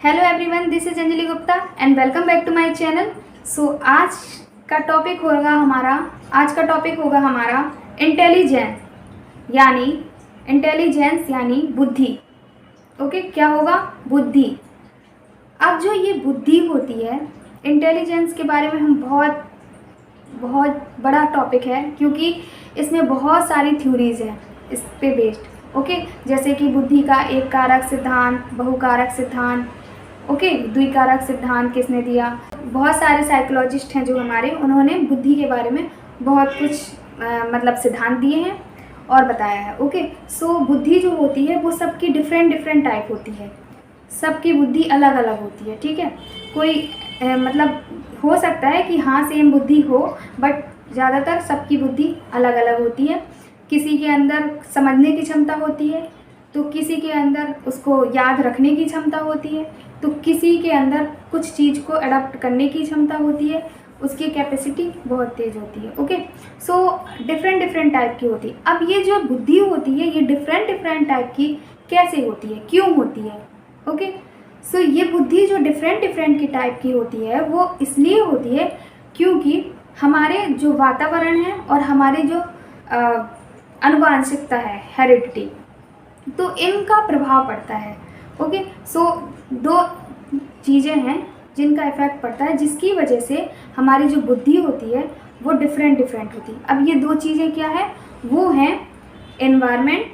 Hello everyone, this is Anjali Gupta and welcome back to my channel. So आज का topic होगा हमारा इंटेलिजेंस यानी बुद्धि। ओके, क्या होगा? बुद्धि। अब जो ये बुद्धि होती है, इंटेलिजेंस के बारे में हम बहुत बड़ा टॉपिक है, क्योंकि इसमें बहुत सारी थ्योरीज हैं इस पे बेस्ड। ओके, जैसे कि बुद्धि का एक कारक सिद्धांत, बहुकारक सिद्धांत, ओके, द्विकारक सिद्धांत किसने दिया। बहुत सारे साइकोलॉजिस्ट हैं जो उन्होंने बुद्धि के बारे में बहुत कुछ सिद्धांत दिए हैं और बताया है। ओके, सो बुद्धि जो होती है वो सबकी डिफरेंट टाइप होती है, सबकी बुद्धि अलग अलग होती है। ठीक है, कोई हो सकता है कि हाँ सेम बुद्धि हो, बट ज़्यादातर सबकी बुद्धि अलग अलग होती है। किसी के अंदर समझने की क्षमता होती है, तो किसी के अंदर उसको याद रखने की क्षमता होती है, तो किसी के अंदर कुछ चीज़ को अडॉप्ट करने की क्षमता होती है, उसकी कैपेसिटी बहुत तेज़ होती है। ओके, सो डिफरेंट टाइप की होती है। अब ये जो बुद्धि होती है ये डिफरेंट टाइप की कैसे होती है, क्यों होती है? ओके, सो ये बुद्धि जो डिफरेंट की टाइप की होती है वो इसलिए होती है क्योंकि हमारे जो वातावरण है और हमारे जो आनुवांशिकता है, हेरिडिटी, तो इनका प्रभाव पड़ता है। ओके, सो दो चीज़ें हैं जिनका इफेक्ट पड़ता है, जिसकी वजह से हमारी जो बुद्धि होती है वो डिफरेंट होती है। अब ये दो चीज़ें क्या है? वो हैं एनवायरनमेंट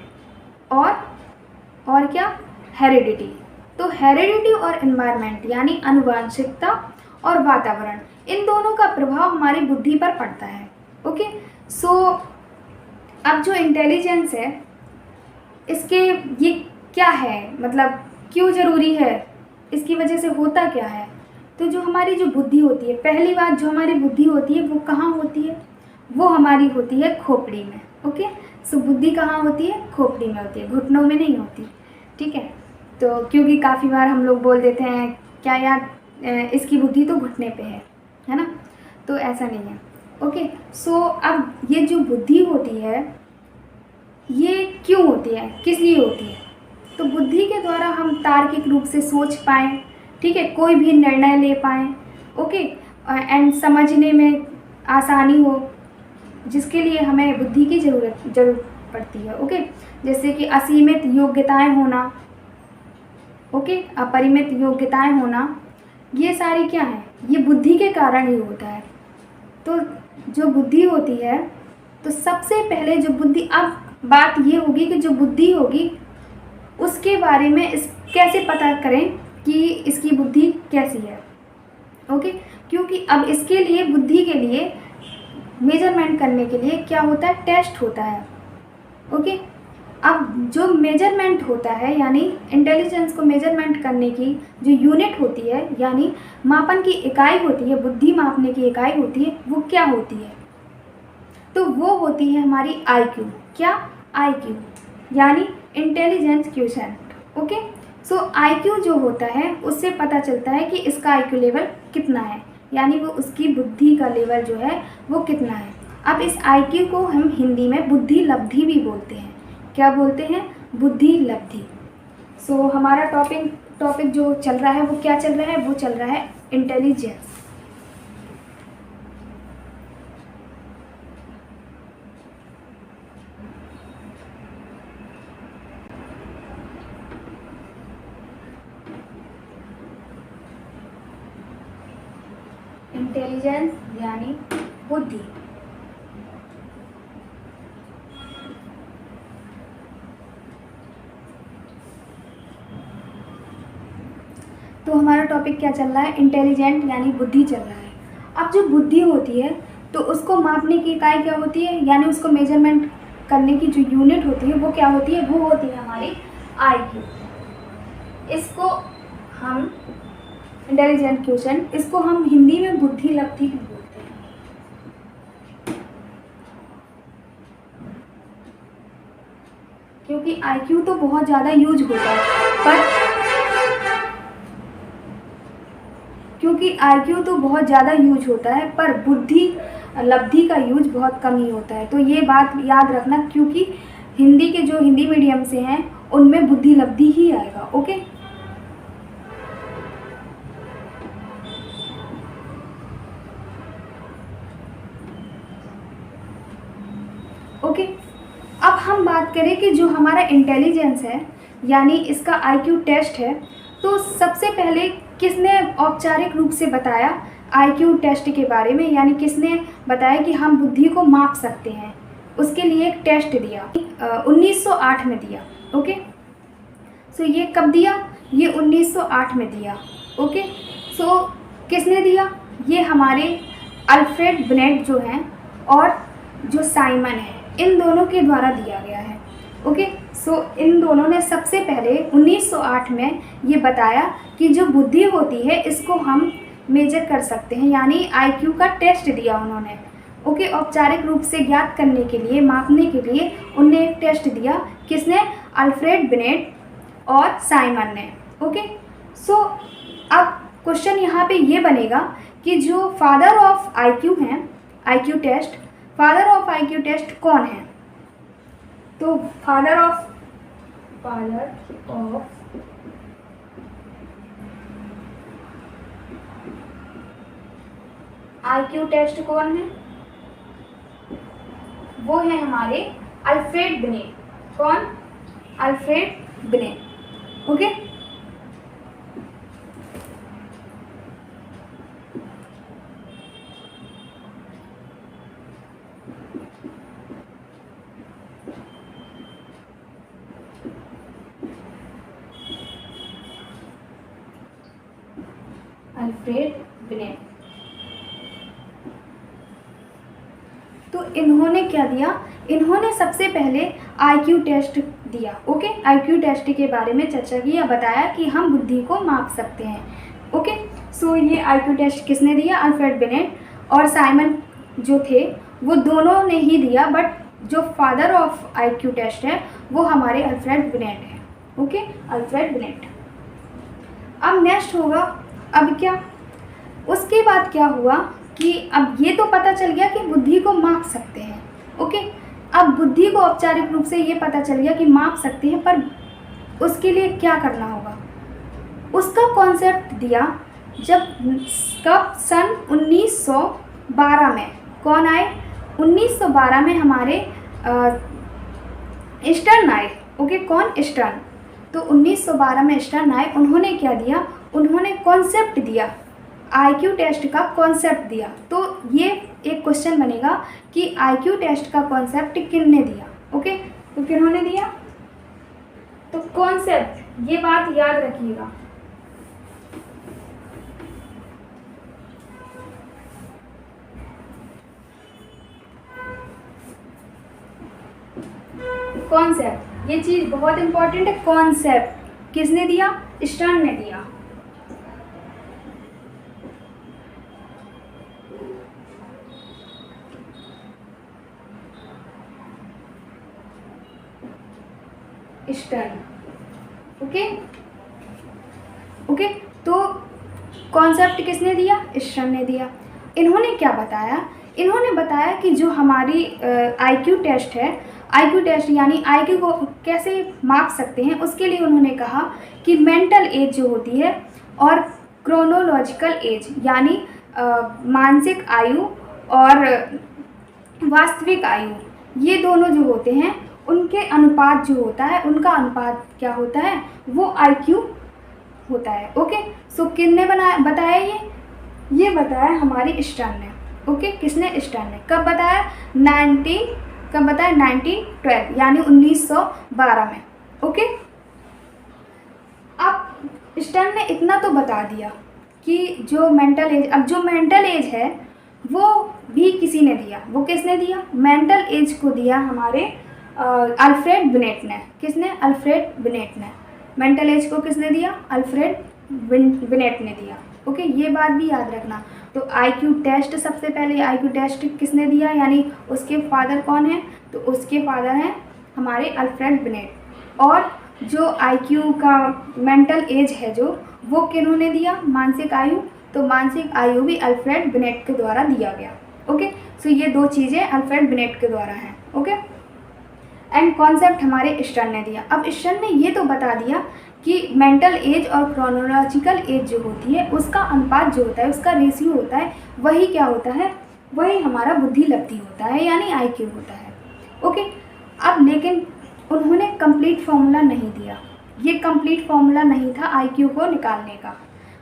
और क्या? हेरिडिटी। तो हेरिडिटी और एनवायरनमेंट यानी आनुवांशिकता और वातावरण, इन दोनों का प्रभाव हमारी बुद्धि पर पड़ता है। ओके, सो अब जो इंटेलिजेंस है इसके ये क्या है, क्यों ज़रूरी है, इसकी वजह से होता क्या है? तो जो हमारी जो बुद्धि होती है, पहली बात जो हमारी बुद्धि होती है वो कहाँ होती है? वो हमारी होती है खोपड़ी में। ओके, सो बुद्धि कहाँ होती है? खोपड़ी में होती है, घुटनों में नहीं होती। ठीक है, तो क्योंकि काफ़ी बार हम लोग बोल देते हैं क्या यार इसकी बुद्धि तो घुटने पे है ना, तो ऐसा नहीं है। ओके, सो अब ये जो बुद्धि होती है ये क्यों होती है, किस लिए होती है? तो बुद्धि के द्वारा हम तार्किक रूप से सोच पाएँ, ठीक है, कोई भी निर्णय ले पाएँ, ओके, एंड समझने में आसानी हो, जिसके लिए हमें बुद्धि की ज़रूरत पड़ती है। ओके, जैसे कि असीमित योग्यताएं होना, ओके, अपरिमित योग्यताएं होना, ये सारी क्या है? ये बुद्धि के कारण ही होता है। तो जो बुद्धि होती है, तो सबसे पहले जो बुद्धि, अब बात ये होगी कि जो बुद्धि होगी उसके बारे में कैसे पता करें कि इसकी बुद्धि कैसी है। ओके, क्योंकि अब इसके लिए, बुद्धि के लिए मेजरमेंट करने के लिए क्या होता है? टेस्ट होता है। ओके, अब जो मेजरमेंट होता है यानी इंटेलिजेंस को मेजरमेंट करने की जो यूनिट होती है यानी मापन की इकाई होती है, बुद्धि मापने की इकाई होती है, वो क्या होती है? तो वो होती है हमारी IQ। क्या? IQ यानी इंटेलिजेंस क्वोशिएंट। ओके, सो IQ जो होता है उससे पता चलता है कि इसका IQ लेवल कितना है, यानी वो उसकी बुद्धि का लेवल जो है वो कितना है। अब इस IQ को हम हिंदी में बुद्धि लब्धि भी बोलते हैं। क्या बोलते हैं? बुद्धि लब्धि। सो हमारा टॉपिक जो चल रहा है वो क्या चल रहा है? वो चल रहा है इंटेलिजेंस। इंटेलिजेंस यानी बुद्धि। तो हमारा टॉपिक क्या चल रहा है? इंटेलिजेंट यानी बुद्धि चल रहा है। अब जो बुद्धि होती है तो उसको मापने की इकाई क्या होती है, यानी उसको मेजरमेंट करने की जो यूनिट होती है वो क्या होती है? वो होती है हमारी IQ। इसको हम इंटेलिजेंट क्वोशिएंट, इसको हम हिंदी में बुद्धि लब्धि भी बोलते हैं। क्योंकि IQ तो बहुत ज़्यादा यूज होता है, पर बुद्धि लब्धि का यूज बहुत कम ही होता है। तो ये बात याद रखना, क्योंकि हिंदी मीडियम से हैं उनमें बुद्धि लब्धि ही आएगा। ओके, बात करें कि जो हमारा इंटेलिजेंस है यानी इसका आईक्यू टेस्ट है, तो सबसे पहले किसने औपचारिक रूप से बताया आईक्यू टेस्ट के बारे में, यानी किसने बताया कि हम बुद्धि को माप सकते हैं, उसके लिए एक टेस्ट दिया 1908 में दिया। ओके, सो ये कब दिया? ये 1908 में दिया। ओके, सो किसने दिया? ये हमारे अल्फ्रेड बिनेट जो हैं और जो साइमन है, इन दोनों के द्वारा दिया गया है। ओके, सो इन दोनों ने सबसे पहले 1908 में ये बताया कि जो बुद्धि होती है इसको हम मेजर कर सकते हैं, यानी आईक्यू का टेस्ट दिया उन्होंने। ओके, औपचारिक रूप से ज्ञात करने के लिए, मापने के लिए उनने एक टेस्ट दिया। किसने? अल्फ्रेड बिनेट और साइमन ने। ओके, सो अब क्वेश्चन यहाँ पे ये बनेगा कि जो फादर ऑफ आईक्यू हैं, IQ test, father of IQ test कौन है? तो फादर ऑफ आईक्यू टेस्ट कौन है? वो है हमारे अल्फ्रेड बिनेट। कौन? Alfred beneath. Okay, Alfred beneath. तो इन्होंने क्या दिया? इन्होंने सबसे पहले आईक्यू टेस्ट दिया। ओके, आईक्यू टेस्ट के बारे में चर्चा की या बताया कि हम बुद्धि को माप सकते हैं। ओके, सो ये आईक्यू टेस्ट किसने दिया? अल्फ्रेड बिनेट और साइमन जो थे वो दोनों ने ही दिया, बट जो फादर ऑफ आईक्यू टेस्ट है वो हमारे अल्फ्रेड बिनेट है। Okay, Alfred beneath. अब नेक्स्ट होगा, अब क्या, उसके बाद क्या हुआ कि अब ये तो पता चल गया कि बुद्धि को माप सकते हैं। ओके, अब बुद्धि को औपचारिक रूप से ये पता चल गया कि माप सकते हैं, पर उसके लिए क्या करना होगा? उसका कॉन्सेप्ट दिया जब कब सन 1912 में। कौन आए? 1912 में हमारे स्टर्न आए। ओके, कौन? स्टर्न। तो 1912 में स्टर्न आए। उन्होंने क्या दिया? उन्होंने कॉन्सेप्ट दिया, आईक्यू टेस्ट का कॉन्सेप्ट दिया। तो ये एक क्वेश्चन बनेगा कि आईक्यू टेस्ट का कॉन्सेप्ट किसने दिया? ओके, तो किन्होंने दिया? तो कॉन्सेप्ट, ये बात याद रखिएगा, कॉन्सेप्ट, ये चीज बहुत इंपॉर्टेंट है। कॉन्सेप्ट किसने दिया? स्टर्न ने दिया। स्टर्न। ओके, ओके, तो कॉन्सेप्ट किसने दिया? स्टर्न ने दिया। इन्होंने क्या बताया? इन्होंने बताया कि जो हमारी आईक्यू टेस्ट है, आईक्यू टेस्ट यानी आईक्यू को कैसे माप सकते हैं, उसके लिए उन्होंने कहा कि मेंटल एज जो होती है और क्रोनोलॉजिकल एज यानी मानसिक आयु और वास्तविक आयु, ये दोनों जो होते हैं उनके अनुपात जो होता है, उनका अनुपात क्या होता है? वो आईक्यू होता है। ओके, सो किसने बताया? ये बताया हमारे स्टर्न ने। ओके, किसने? स्टर्न ने। कब बताया? 1912 यानी 1912 में। ओके, अब स्टर्न ने इतना तो बता दिया कि जो मेंटल एज, अब जो मेंटल एज है वो भी किसी ने दिया। वो किसने दिया? मेंटल एज को दिया हमारे अल्फ्रेड बिनेट ने। किसने? अल्फ्रेड बिनेट ने। मेंटल एज को किसने दिया? अल्फ्रेड बिनेट ने दिया। ओके, ये बात भी याद रखना। तो आईक्यू टेस्ट, सबसे पहले आईक्यू टेस्ट किसने दिया, यानी उसके फादर कौन है? तो उसके फादर हैं हमारे अल्फ्रेड बिनेट। और जो आईक्यू का मेंटल एज है जो, वो किन्होंने दिया? मानसिक आयु। तो मानसिक आयु भी अल्फ्रेड बिनेट के द्वारा दिया गया। ओके, सो ये दो चीज़ें अल्फ्रेड बिनेट के द्वारा हैं। ओके, एंड कॉन्सेप्ट हमारे स्टर्न ने दिया। अब स्टर्न ने ये तो बता दिया कि मेंटल एज और क्रोनोलॉजिकल एज जो होती है उसका अनुपात जो होता है, उसका रेशियो होता है, वही क्या होता है? वही हमारा बुद्धि लब्धि होता है, यानी आईक्यू होता है। ओके, अब लेकिन उन्होंने कंप्लीट फॉर्मूला नहीं दिया। ये कंप्लीट फॉर्मूला नहीं था आईक्यू को निकालने का,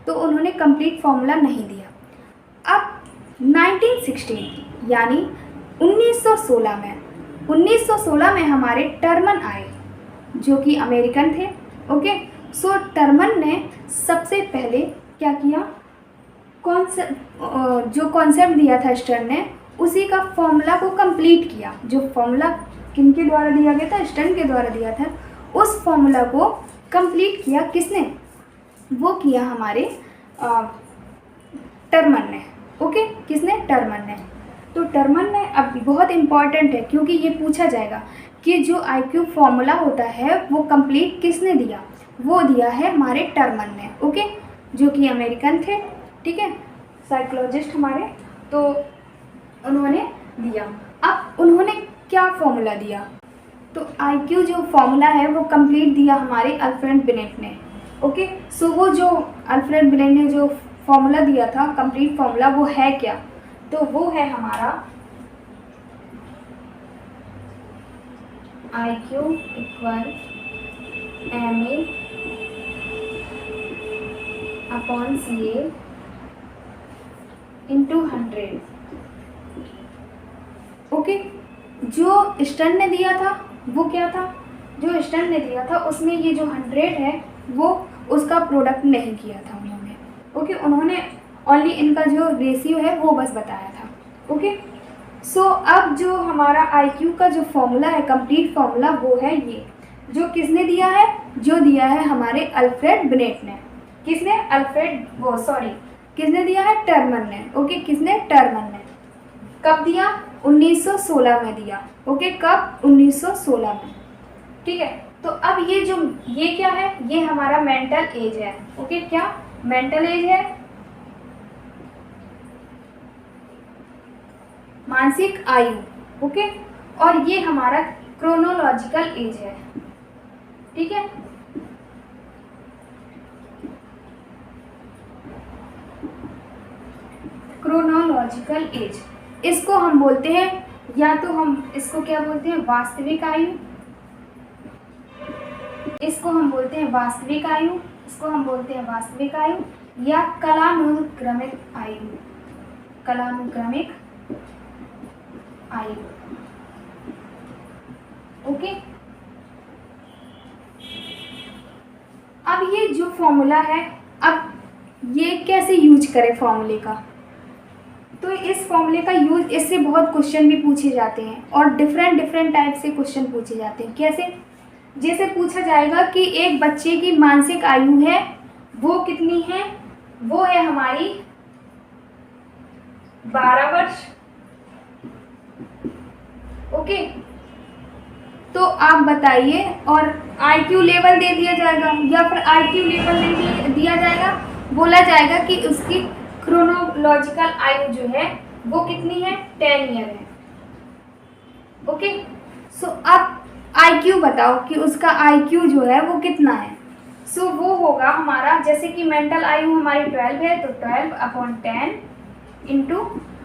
तो उन्होंने कंप्लीट फॉर्मूला नहीं दिया। अब 1916 यानी 1916 में हमारे टर्मन आए जो कि अमेरिकन थे। ओके, सो टर्मन ने सबसे पहले क्या किया, जो कॉन्सेप्ट दिया था स्टर्न ने, उसी का फॉर्मूला को कंप्लीट किया। जो फॉर्मूला किनके द्वारा दिया गया था, स्टर्न के द्वारा दिया था, उस फॉर्मूला को कंप्लीट किया किसने, वो किया हमारे टर्मन ने। ओके, किसने, टर्मन ने। तो टर्मन ने, अब बहुत इम्पॉर्टेंट है क्योंकि ये पूछा जाएगा कि जो आईक्यू फॉर्मूला होता है वो कंप्लीट किसने दिया, वो दिया है हमारे टर्मन ने। ओके, जो कि अमेरिकन थे, ठीक है, साइकोलॉजिस्ट हमारे, तो उन्होंने दिया। अब उन्होंने क्या फॉर्मूला दिया, तो आईक्यू जो फॉर्मूला है वो कंप्लीट दिया हमारे अल्फ्रेड बिनेट ने। ओके, सो वो जो अल्फ्रेड बिनेट ने जो फॉर्मूला दिया था कंप्लीट फॉर्मूला, वो है क्या, तो वो है हमारा IQ equal MA upon CA into 100। Okay, जो स्टर्न ने दिया था वो क्या था, जो स्टर्न ने दिया था उसमें ये जो 100 है वो उसका प्रोडक्ट नहीं किया था उन्होंने। ओके, उन्होंने ओनली इनका जो रेशियो है वो बस बताया था। ओके, सो अब जो हमारा आईक्यू का जो फॉर्मूला है, कंप्लीट फॉर्मूला, वो है ये, जो किसने दिया है, जो दिया है हमारे अल्फ्रेड बिनेट ने। किसने, किसने दिया है, टर्मन ने। ओके, किसने, टर्मन ने। कब दिया, 1916 में दिया। ओके, कब, 1916 में। ठीक है, तो अब ये क्या है, ये हमारा मेंटल एज है। ओके, क्या मेंटल एज है, मानसिक आयु। ओके, और ये हमारा क्रोनोलॉजिकल एज है। ठीक है, क्रोनोलॉजिकल एज, इसको हम बोलते हैं, या तो हम इसको क्या बोलते हैं, वास्तविक आयु, इसको हम बोलते हैं वास्तविक आयु, इसको हम बोलते हैं वास्तविक आयु, या कालानुक्रमिक आयु, कालानुक्रमिक आयु। ओके, अब ये जो फॉर्मूला है, अब ये कैसे यूज करें फॉर्मूले का, तो इस फॉर्मूले का यूज, इससे बहुत क्वेश्चन भी पूछे जाते हैं और डिफरेंट टाइप से क्वेश्चन पूछे जाते हैं। कैसे, जैसे पूछा जाएगा कि एक बच्चे की मानसिक आयु है वो कितनी है, वो है हमारी 12 वर्ष। ओके, तो आप बताइए, और आईक्यू लेवल दे दिया जाएगा, या फिर आईक्यू लेवल नहीं दिया जाएगा, बोला जाएगा कि उसकी क्रोनोलॉजिकल आयु जो है वो कितनी है, 10 ईयर है। ओके, सो आप आईक्यू बताओ कि उसका आईक्यू जो है वो कितना है। सो वो होगा हमारा, जैसे कि मेंटल आयु हमारी 12 है, तो 12 अपॉन 10 इंटू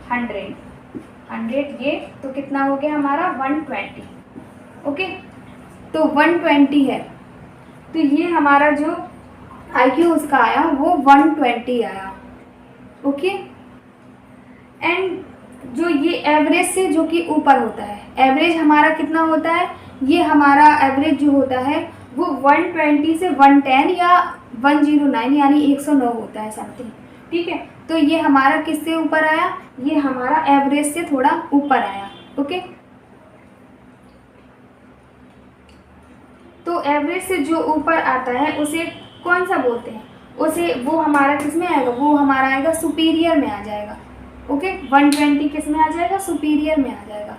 100, ये तो कितना हो गया हमारा 120। ओके, तो 120 है, तो ये हमारा जो आईक्यू उसका आया वो 120 आया। ओके, एंड जो ये एवरेज से जो कि ऊपर होता है, एवरेज हमारा कितना होता है, ये हमारा एवरेज जो होता है वो 120 से 110 या 109 यानी 109 होता है समथिंग। ठीक है, तो ये हमारा किससे ऊपर आया, ये हमारा एवरेज से थोड़ा ऊपर आया। ओके, तो एवरेज से जो ऊपर आता है उसे कौन सा बोलते हैं, उसे, वो हमारा किस में आएगा, वो हमारा आएगा सुपीरियर में आ जाएगा। ओके, 120 किस में आ जाएगा, सुपीरियर में आ जाएगा,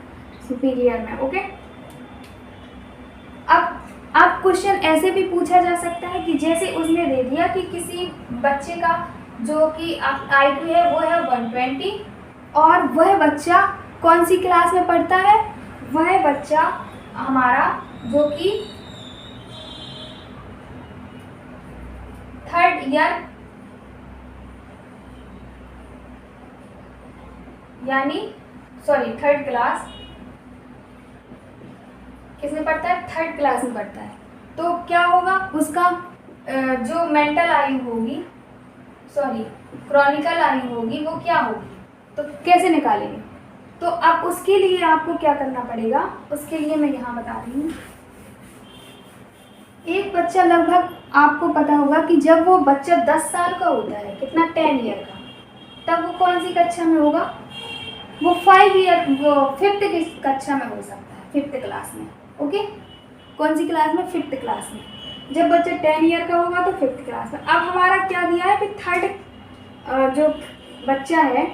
सुपीरियर में। ओके, अब क्वेश्चन ऐसे भी पूछा जा सकता है कि जैसे उसने दे दिया कि किसी बच्चे का जो कि आईक्यू है वो है 120, और वह बच्चा कौन सी क्लास में पढ़ता है, वह बच्चा हमारा जो कि 3rd ईयर यानी 3rd क्लास किस में पढ़ता है? 3rd क्लास में पढ़ता है। तो क्या होगा उसका जो मेंटल आयु होगी, सॉरी क्रॉनिकल आयु होगी, वो क्या होगी? तो कैसे निकालेंगे? तो अब उसके लिए आपको क्या करना पड़ेगा, उसके लिए मैं यहाँ बता रही हूँ। एक बच्चा लगभग, आपको पता होगा कि जब वो बच्चा 10 साल का होता है, कितना 10 ईयर का, तब वो कौन सी कक्षा में होगा? वो 5th कक्षा में हो सकता है, 5th क्लास में। ओके, कौन सी क्लास में? 5th क्लास में। जब बच्चा 10 ईयर का होगा तो 5th क्लास में। अब हमारा क्या दिया है कि 3rd जो बच्चा है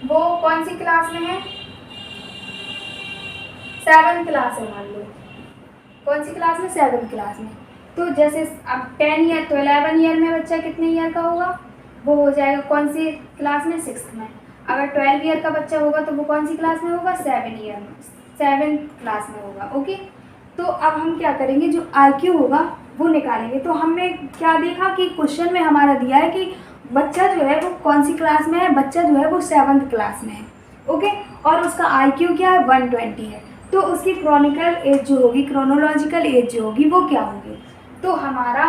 वो कौन सी क्लास में है? 7th क्लास है, मान लो। कौन सी क्लास में? 7th क्लास में। तो जैसे अब 10 ईयर तो 11 ईयर में बच्चा कितने ईयर का होगा? वो हो जाएगा कौन सी क्लास में? 6th में। अगर 12 ईयर का बच्चा होगा तो वो कौन सी क्लास में होगा? 7th क्लास में होगा। ओके, तो अब हम क्या करेंगे, जो IQ होगा वो निकालेंगे। तो हमने क्या देखा कि क्वेश्चन में हमारा दिया है कि बच्चा जो है वो कौन सी क्लास में है? बच्चा जो है वो 7th क्लास में है। ओके, और उसका IQ क्या है? 120 है। तो उसकी क्रोनोलॉजिकल एज जो होगी वो क्या होगी? तो हमारा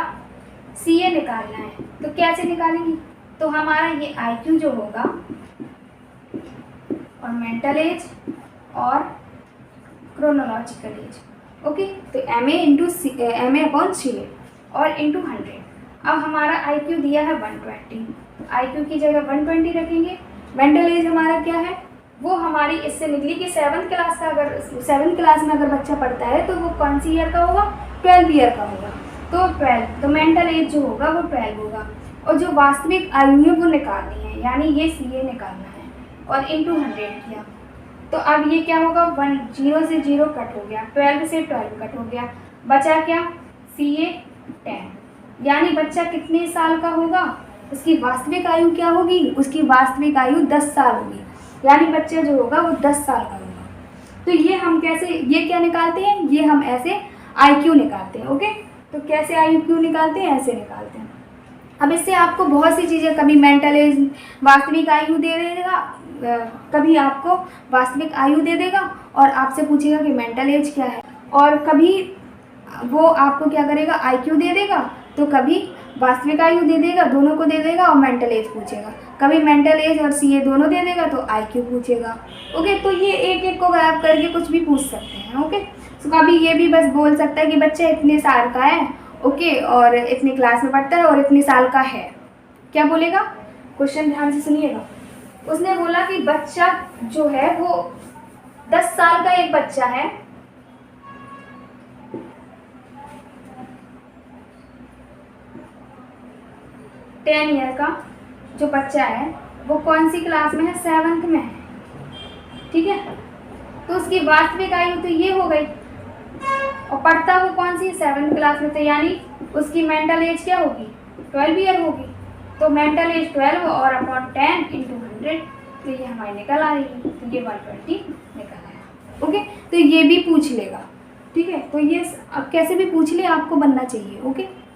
CA निकालना है। तो कैसे निकालेंगे? तो हमारा ये IQ जो होगा और मेंटल एज और क्रोनोलॉजिकल एज। ओके, तो MA अपॉन CA और इंटू 100। अब हमारा IQ दिया है 120, IQ की जगह 120 रखेंगे। मेंटल एज हमारा क्या है? वो हमारी इससे निकली कि 7th क्लास का, अगर 7th क्लास में अगर बच्चा पढ़ता है तो वो कौन सी ईयर का होगा? 12 ईयर का होगा। तो 12, तो मेंटल एज जो होगा वो 12 होगा। और जो वास्तविक आयु है वो निकालनी है, यानी ये CA निकालना है और इंटू 100 किया। तो अब ये क्या होगा? 0 से 0 कट हो गया, 12 से 12 कट हो गया, बचा क्या? CA 10। यानी बच्चा कितने साल का होगा? उसकी वास्तविक आयु क्या होगी? उसकी वास्तविक आयु 10 साल होगी। यानी बच्चा जो होगा वो 10 साल का होगा। तो ये हम कैसे, ये क्या निकालते हैं? ये हम ऐसे IQ निकालते हैं। ओके, तो कैसे IQ निकालते हैं? ऐसे निकालते हैं। अब इससे आपको बहुत सी चीज़ें, कभी मेंटल एज वास्तविक आयु दे देगा, कभी आपको वास्तविक आयु दे देगा और आपसे पूछेगा कि मेंटल एज क्या है, और कभी वो आपको क्या करेगा? IQ दे देगा, तो कभी वास्तविक आयु दे देगा, दोनों को दे देगा और मेंटल एज पूछेगा। कभी मेंटल एज और CA दोनों दे देगा तो IQ पूछेगा। ओके, तो ये एक एक को गायब करके कुछ भी पूछ सकते हैं। ओके, तो कभी ये भी बस बोल सकता है कि बच्चा इतने साल का है, ओके, और इतनी क्लास में पढ़ता है और इतने साल का है। क्या बोलेगा? क्वेश्चन ध्यान से सुनिएगा। उसने बोला कि बच्चा जो है वो 10 साल का एक बच्चा है, टेन ईयर का जो बच्चा है वो कौन सी क्लास में है? 7th में है। ठीक है, तो उसकी वास्तविक आयु तो ये हो गई, और पढ़ता वो कौन सी? 7th क्लास में। तो यानी उसकी मेंटल एज क्या होगी? 12 ईयर होगी। तो मेंटल एज 12 और अपॉन 10 इंटू 100, तो ये हमारी निकल आ रही है। तो ये 120 निकल आया। ओके, तो ये भी पूछ लेगा। ठीक है, तो ये अब कैसे भी पूछ ले, आपको बनना चाहिए। ओके,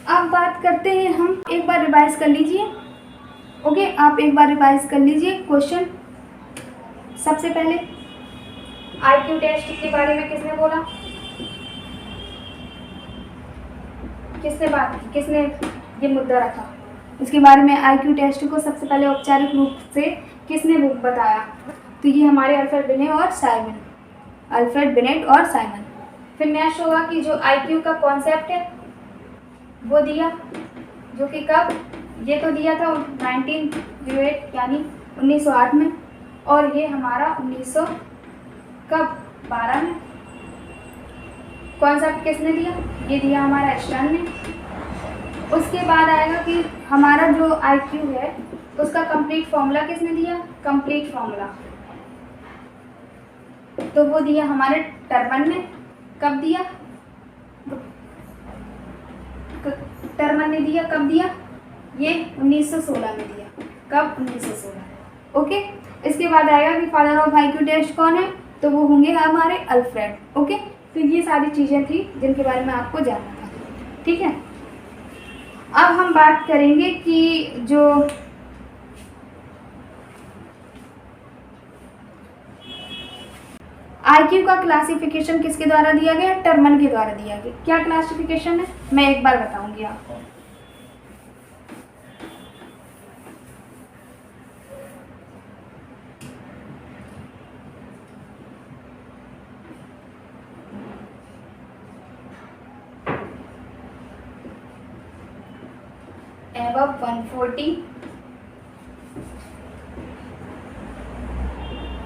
अब बात करते हैं हम, एक बार रिवाइज कर लीजिए। ओके, आप एक बार रिवाइज कर लीजिए क्वेश्चन। सबसे पहले IQ टेस्ट के बारे में किसने बोला? किसने ये मुद्दा रखा? इसके बारे में IQ टेस्ट को सबसे पहले औपचारिक रूप से किसने बताया? तो ये हमारे अल्फ्रेड बिनेट और साइमन। फिर नेक्स्ट होगा कि जो IQ का कॉन्सेप्ट है वो दिया, जो कि कब? ये तो दिया था 1908 यानी 1908 में, और ये हमारा 1912 में। कॉन्सेप्ट किसने दिया? ये दिया हमारा स्टर्न ने। उसके बाद आएगा कि हमारा जो IQ है उसका कंप्लीट फॉर्मूला किसने दिया? कंप्लीट फॉर्मूला तो वो दिया हमारे टर्मन ने। कब दिया? टर्मन ने दिया। कब दिया? ये 1916 में दिया। कब? 1916। ओके, इसके बाद आएगा कि फादर ऑफ IQ टेस्ट कौन है? तो वो होंगे हमारे अल्फ्रेड। ओके, तो ये सारी चीज़ें थी जिनके बारे में आपको जानना था। ठीक है, अब हम बात करेंगे कि जो आईक्यू का क्लासिफिकेशन किसके द्वारा दिया गया, टर्मन के द्वारा दिया गया। क्या क्लासिफिकेशन है, मैं एक बार बताऊंगी आपको। above 140,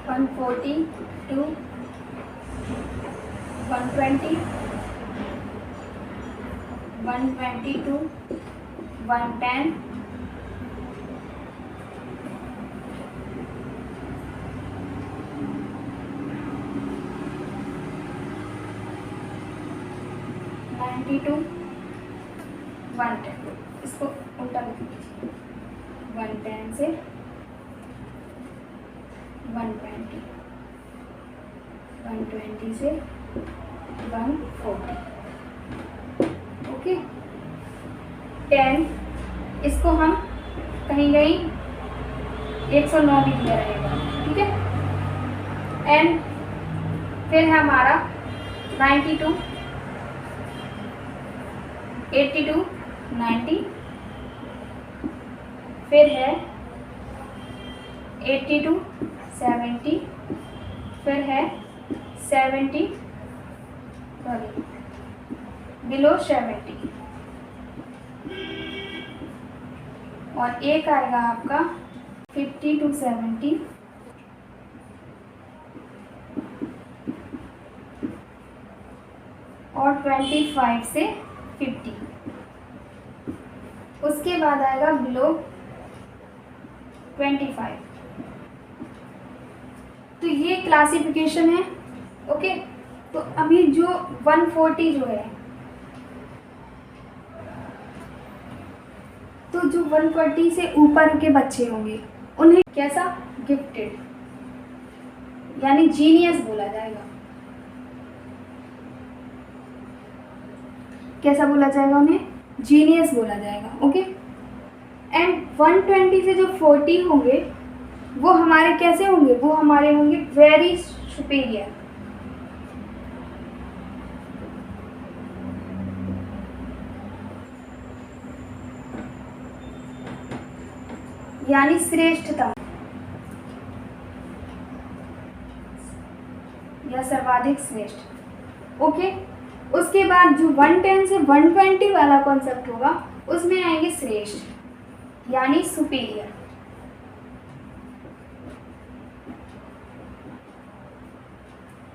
140 to 120, 120 to 110, 90 to 110। इसको उल्टा लिख लीजिए, 110 से 120, 120 से 140। ओके, 10 इसको हम कहीं 109 भी दिया रहेगा, ठीक है। एंड फिर है हमारा 92, 82, 90, फिर है 82, 70, फिर है 70, सॉरी बिलो 70, और एक आएगा आपका 50 to 70, और 25 से 50। उसके बाद आएगा बिलो 25। तो ये क्लासिफिकेशन है। ओके, तो अभी जो 140 जो है, तो जो 140 से ऊपर के बच्चे होंगे उन्हें कैसा, गिफ्टेड यानी जीनियस बोला जाएगा। कैसा बोला जाएगा उन्हें, जीनियस बोला जाएगा। ओके, एंड 120 से जो 40 होंगे वो हमारे कैसे होंगे, वो हमारे होंगे वेरी सुपीरियर, यानी श्रेष्ठतम या सर्वाधिक श्रेष्ठ। ओके, उसके बाद जो 110 से 120 वाला कॉन्सेप्ट होगा उसमें आएंगे श्रेष्ठ यानी सुपीरियर।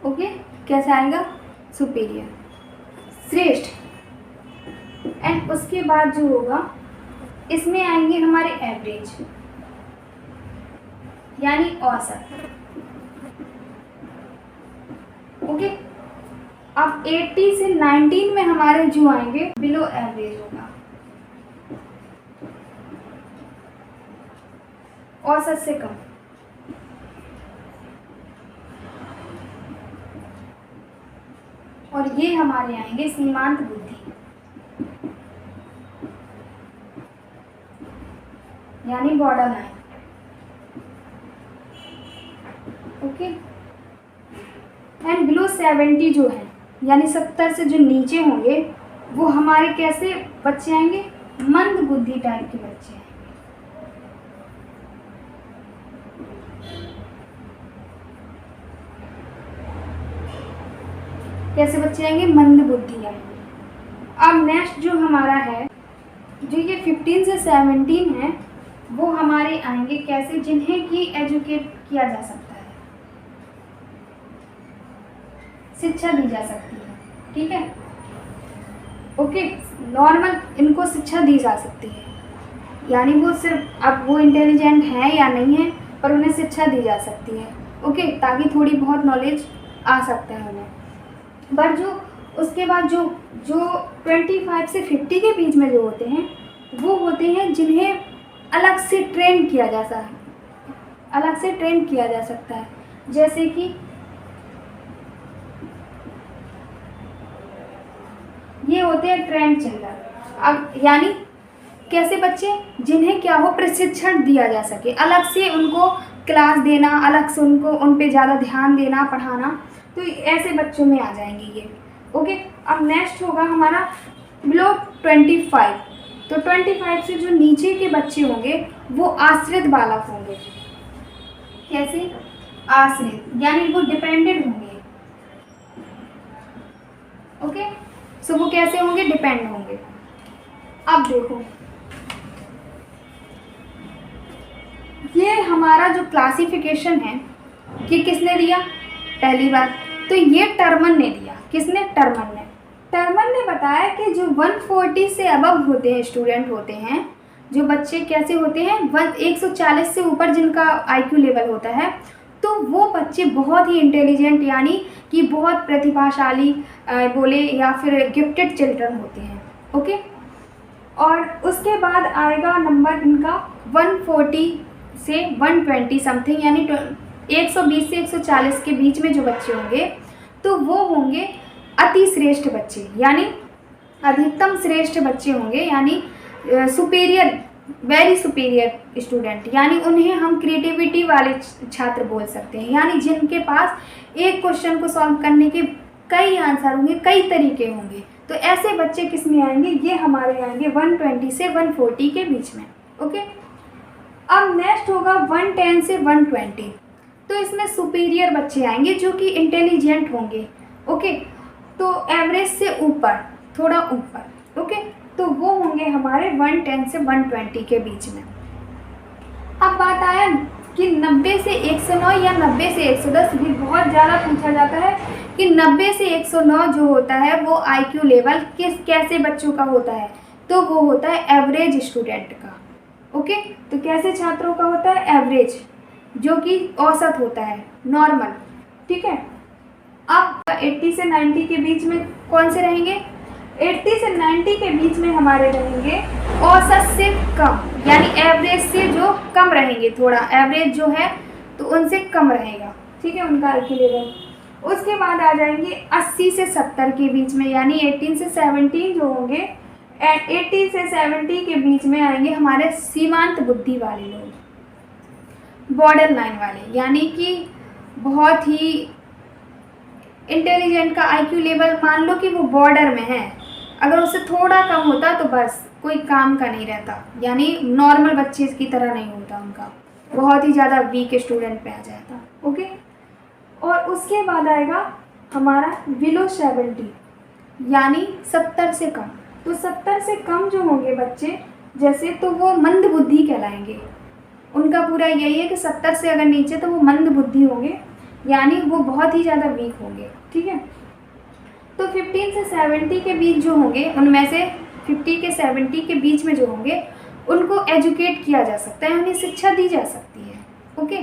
ओके, कैसा आएगा, सुपीरियर, श्रेष्ठ। एंड उसके बाद जो होगा इसमें आएंगे हमारे एवरेज यानी औसत। ओके, अब 80 से 19 में हमारे जो आएंगे बिलो एवरेज होगा, औसत से कम। और ये हमारे आएंगे सीमांत बुद्धि यानी border line. Okay, and below 70 जो है यानी 70 से जो नीचे होंगे वो हमारे कैसे बच्चे आएंगे, मंद बुद्धि टाइप के बच्चे आएंगे। कैसे बच्चे आएंगे, मंद बुद्धि आएंगे। अब नेक्स्ट जो हमारा है, जो ये 15 से 17 है, वो हमारे आएंगे कैसे, जिन्हें कि एजुकेट किया जा सकता है, शिक्षा दी जा सकती है। ठीक है, ओके, नॉर्मल इनको शिक्षा दी जा सकती है, यानी वो सिर्फ अब वो इंटेलिजेंट हैं या नहीं है पर उन्हें शिक्षा दी जा सकती है। ओके, ताकि थोड़ी बहुत नॉलेज आ सकता है उन्हें। बट जो उसके बाद जो जो 25 से 50 के बीच में जो होते हैं वो होते हैं जिन्हें अलग से ट्रेन किया जा सकता है, जैसे कि ये होते हैं ट्रेंड चिल्ड्रन। अब यानी कैसे बच्चे जिन्हें क्या हो प्रशिक्षण दिया जा सके, अलग से उनको क्लास देना, अलग से उनको उन पे ज़्यादा ध्यान देना, पढ़ाना, तो ऐसे बच्चों में आ जाएंगे ये। ओके, अब नेक्स्ट होगा हमारा बिलो 25। तो 25 से जो नीचे के बच्चे होंगे वो आश्रित बालक होंगे। कैसे? आश्रित, यानी वो डिपेंडेंट होंगे। ओके, सो वो कैसे होंगे? डिपेंड होंगे। अब देखो ये हमारा जो क्लासिफिकेशन है कि किसने दिया? पहली बात तो ये टर्मन ने दिया। किसने? टर्मन ने। टर्मन ने बताया कि जो 140 से अबव होते हैं, स्टूडेंट होते हैं, जो बच्चे कैसे होते हैं 140 से ऊपर जिनका IQ लेवल होता है, तो वो बच्चे बहुत ही इंटेलिजेंट यानी कि बहुत प्रतिभाशाली बोले या फिर गिफ्टेड चिल्ड्रन होते हैं। ओके, और उसके बाद आएगा नंबर इनका 140 से 120 समथिंग, यानी 120 से 140 के बीच में जो बच्चे होंगे तो वो होंगे अति श्रेष्ठ बच्चे, यानी अधिकतम श्रेष्ठ बच्चे होंगे, यानी सुपीरियर, वेरी सुपीरियर स्टूडेंट, यानी उन्हें हम क्रिएटिविटी वाले छात्र बोल सकते हैं, यानी जिनके पास एक क्वेश्चन को सॉल्व करने के कई आंसर होंगे, कई तरीके होंगे। तो ऐसे बच्चे किस में आएंगे? ये हमारे आएंगे 120 से 140 के बीच में। ओके, अब नेक्स्ट होगा 110 से 120। तो इसमें सुपीरियर बच्चे आएंगे जो कि इंटेलिजेंट होंगे। ओके, तो एवरेज से ऊपर, थोड़ा ऊपर। ओके, तो वो होंगे हमारे 110 से 120 के बीच में। अब बात आया कि 90 से 109 या 90 से 110 भी बहुत ज़्यादा पूछा जाता है कि 90 से 109 जो होता है वो IQ लेवल कैसे बच्चों का होता है? तो वो होता है एवरेज स्टूडेंट का। ओके, तो कैसे छात्रों का होता है? एवरेज, जो कि औसत होता है, नॉर्मल। ठीक है, अब 80 से 90 के बीच में कौन से रहेंगे? 80 से 90 के बीच में हमारे रहेंगे औसत से कम, यानी एवरेज से जो कम रहेंगे, थोड़ा एवरेज जो है तो उनसे कम रहेगा। ठीक है, उनका IQ लेवल। उसके बाद आ जाएंगे 80 से 70 के बीच में, यानी 18 से 17 जो होंगे, 80 से 70 के बीच में आएंगे हमारे सीमांत बुद्धि वाले लोग, बॉर्डर लाइन वाले, यानी कि बहुत ही इंटेलिजेंट का IQ लेवल मान लो कि वो बॉर्डर में है, अगर उससे थोड़ा कम होता तो बस कोई काम का नहीं रहता, यानी नॉर्मल बच्चे की तरह नहीं होता उनका, बहुत ही ज़्यादा वीक स्टूडेंट पे आ जाता। ओके, और उसके बाद आएगा हमारा बिलो 70, यानी 70 से कम। तो 70 से कम जो होंगे बच्चे जैसे, तो वो मंद बुद्धि कहलाएंगे। उनका पूरा यही है कि 70 से अगर नीचे तो वो मंद बुद्धि होंगे, यानी वो बहुत ही ज़्यादा वीक होंगे। ठीक है, तो 15 से 70 के बीच जो होंगे, उनमें से 50 के 70 के बीच में जो होंगे उनको एजुकेट किया जा सकता है, उन्हें शिक्षा दी जा सकती है। ओके,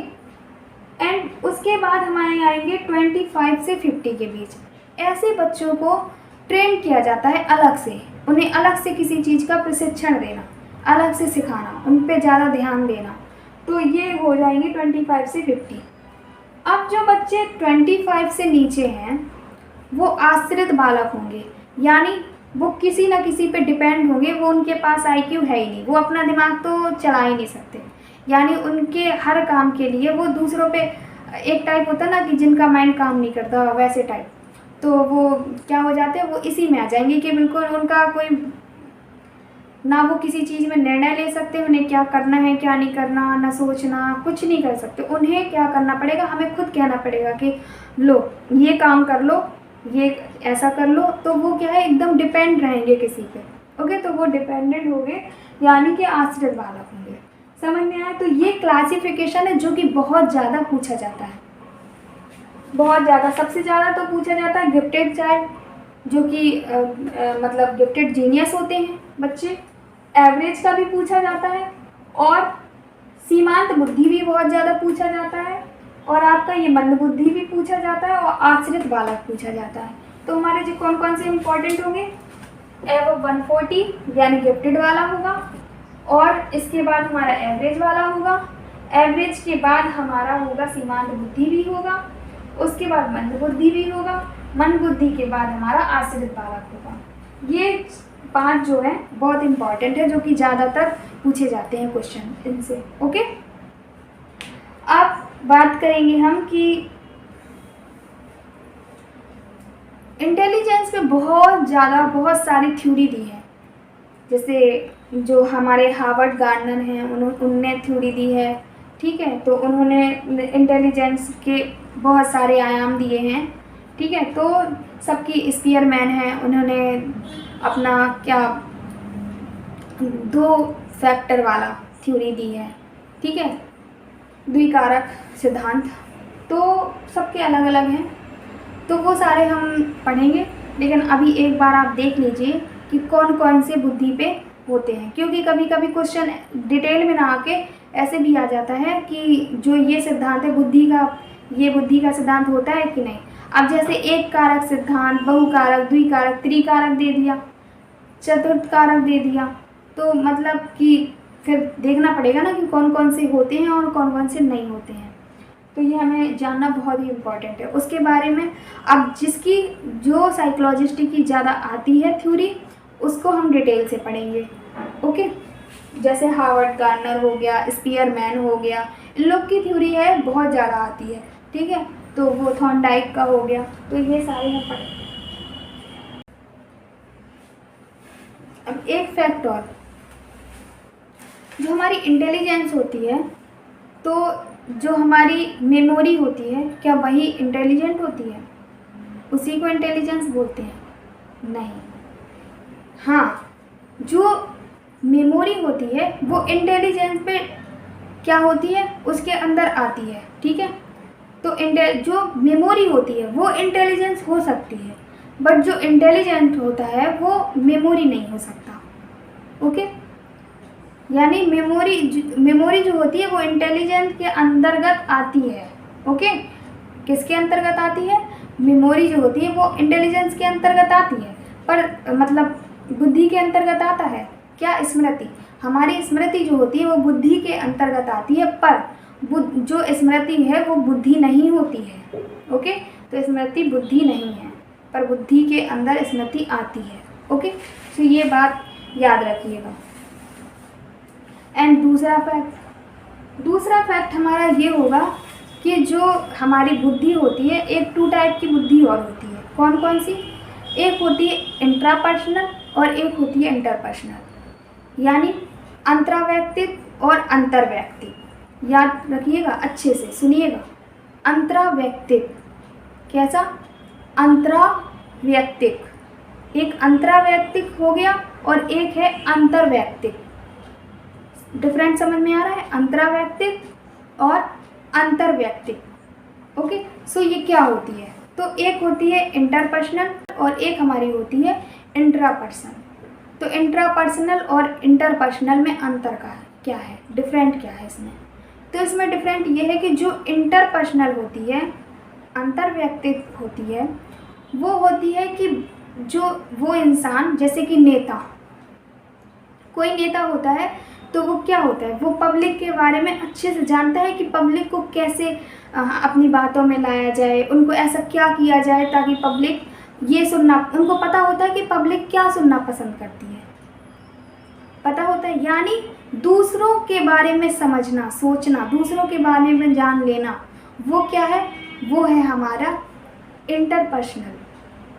एंड उसके बाद हमारे आएंगे 25 से 50 के बीच। ऐसे बच्चों को ट्रेन किया जाता है अलग से, उन्हें अलग से किसी चीज़ का प्रशिक्षण देना, अलग से सिखाना, उन पे ज़्यादा ध्यान देना, तो ये हो जाएंगे 25 से 50। अब जो बच्चे 25 से नीचे हैं वो आश्रित बालक होंगे, यानी वो किसी न किसी पे डिपेंड होंगे, वो उनके पास IQ है ही नहीं, वो अपना दिमाग तो चला ही नहीं सकते, यानी उनके हर काम के लिए वो दूसरों पे, एक टाइप होता ना कि जिनका माइंड काम नहीं करता वैसे टाइप, तो वो क्या हो जाते हैं, वो इसी में आ जाएंगे कि बिल्कुल उनका कोई ना, वो किसी चीज़ में निर्णय ले सकते, उन्हें क्या करना है क्या नहीं करना, ना सोचना, कुछ नहीं कर सकते। उन्हें क्या करना पड़ेगा, हमें खुद कहना पड़ेगा कि लो ये काम कर लो, ये ऐसा कर लो, तो वो क्या है एकदम डिपेंड रहेंगे किसी पे। ओके, तो वो डिपेंडेंट होंगे, यानी कि आश्रित बालक होंगे। समझ में आया? तो ये क्लासिफिकेशन है जो कि बहुत ज़्यादा पूछा जाता है, बहुत ज़्यादा। सबसे ज़्यादा तो पूछा जाता है गिफ्टेड चाइल्ड, जो कि मतलब गिफ्टेड जीनियस होते हैं बच्चे, एवरेज का भी पूछा जाता है, और सीमांत बुद्धि भी बहुत ज़्यादा पूछा जाता है, और आपका ये मंद बुद्धि भी पूछा जाता है, और आश्रित बालक पूछा जाता है। तो हमारे जो कौन कौन से इम्पोर्टेंट होंगे, वो 140 यानी गिफ्टेड वाला होगा, और इसके बाद हमारा एवरेज वाला होगा, एवरेज के बाद हमारा होगा सीमांत बुद्धि भी होगा, उसके बाद मंद बुद्धि भी होगा, मंद बुद्धि के बाद हमारा आश्रित बालक होगा। ये 5 जो है बहुत इम्पॉर्टेंट है, जो कि ज़्यादातर पूछे जाते हैं क्वेश्चन इनसे। ओके, अब बात करेंगे हम कि इंटेलिजेंस में बहुत सारी थ्योरी दी है। जैसे जो हमारे हार्वर्ड गार्डनर हैं उनने थ्योरी दी है, ठीक है। तो उन्होंने इंटेलिजेंस के बहुत सारे आयाम दिए हैं, ठीक है। तो सबकी स्पीयरमैन है, उन्होंने अपना क्या 2 फैक्टर वाला थ्योरी दी है, ठीक है, द्विकारक सिद्धांत। तो सबके अलग अलग हैं, तो वो सारे हम पढ़ेंगे। लेकिन अभी एक बार आप देख लीजिए कि कौन कौन से बुद्धि पे होते हैं, क्योंकि कभी कभी क्वेश्चन डिटेल में ना आके ऐसे भी आ जाता है कि जो ये सिद्धांत है बुद्धि का सिद्धांत होता है कि नहीं। अब जैसे एक कारक सिद्धांत, बहुकारक, द्विकारक, त्रिकारक दे दिया, चतुर्थ कारक दे दिया, तो मतलब कि फिर देखना पड़ेगा ना कि कौन कौन से होते हैं और कौन कौन से नहीं होते हैं। तो ये हमें जानना बहुत ही इम्पोर्टेंट है उसके बारे में। अब जिसकी जो साइकोलॉजिस्ट की ज़्यादा आती है थ्योरी, उसको हम डिटेल से पढ़ेंगे। ओके, जैसे हार्वर्ड गार्डनर हो गया, स्पीयरमैन हो गया, इन लोग की थ्योरी है बहुत ज़्यादा आती है, ठीक है। तो वो थॉर्नडाइक का हो गया, तो ये सारे हम पढ़ेंगे। अब एक फैक्ट और, जो हमारी इंटेलिजेंस होती है, तो जो हमारी मेमोरी होती है, क्या वही इंटेलिजेंट होती है? उसी को इंटेलिजेंस बोलते हैं? नहीं। हाँ, जो मेमोरी होती है वो इंटेलिजेंस पे क्या होती है, उसके अंदर आती है, ठीक है। तो जो मेमोरी होती है वो इंटेलिजेंस हो सकती है, बट जो इंटेलिजेंट होता है वो मेमोरी नहीं हो सकता। ओके, यानी मेमोरी जो होती है वो इंटेलिजेंस के अंतर्गत आती है। ओके, किसके अंतर्गत आती है? मेमोरी जो होती है वो इंटेलिजेंस के अंतर्गत आती है, पर मतलब बुद्धि के अंतर्गत आता है क्या? स्मृति, हमारी स्मृति जो होती है वो बुद्धि के अंतर्गत आती है, पर जो स्मृति है वो बुद्धि नहीं होती है। ओके, तो स्मृति बुद्धि नहीं है, पर बुद्धि के अंदर स्मृति आती है। ओके, तो ये बात याद रखिएगा। एंड दूसरा फैक्ट हमारा ये होगा कि जो हमारी बुद्धि होती है, एक 2 टाइप की बुद्धि और होती है। कौन कौन सी? एक होती है इंट्रापर्सनल और एक होती है इंटरपर्सनल, यानी अंतरावैयक्तिक और अंतर्वैयक्तिक। याद रखिएगा, अच्छे से सुनिएगा। अंतरावैयक्तिक कैसा? अंतरावैयक्तिक, एक अंतरावैयक्तिक हो गया और एक है अंतर्वैयक्तिक। डिफरेंट समझ में आ रहा है? अंतरावैयक्तिक और अंतर्वैयक्तिक। ओके, सो ये क्या होती है? तो एक होती है इंटरपर्सनल और एक हमारी होती है इंट्रापर्सनल। तो इंट्रापर्सनल और इंटरपर्सनल में अंतर क्या है, डिफरेंट क्या है इसमें? तो इसमें डिफरेंट ये है कि जो इंटरपर्सनल होती है, अंतर्वैयक्तिक होती है, वो होती है कि जो वो इंसान, जैसे कि नेता, कोई नेता होता है तो वो क्या होता है, वो पब्लिक के बारे में अच्छे से जानता है कि पब्लिक को कैसे अपनी बातों में लाया जाए, उनको ऐसा क्या किया जाए ताकि पब्लिक ये सुनना, उनको पता होता है कि पब्लिक क्या सुनना पसंद करती है, पता होता है। यानी दूसरों के बारे में समझना, सोचना, दूसरों के बारे में जान लेना, वो क्या है? वो है हमारा इंटरपर्सनल,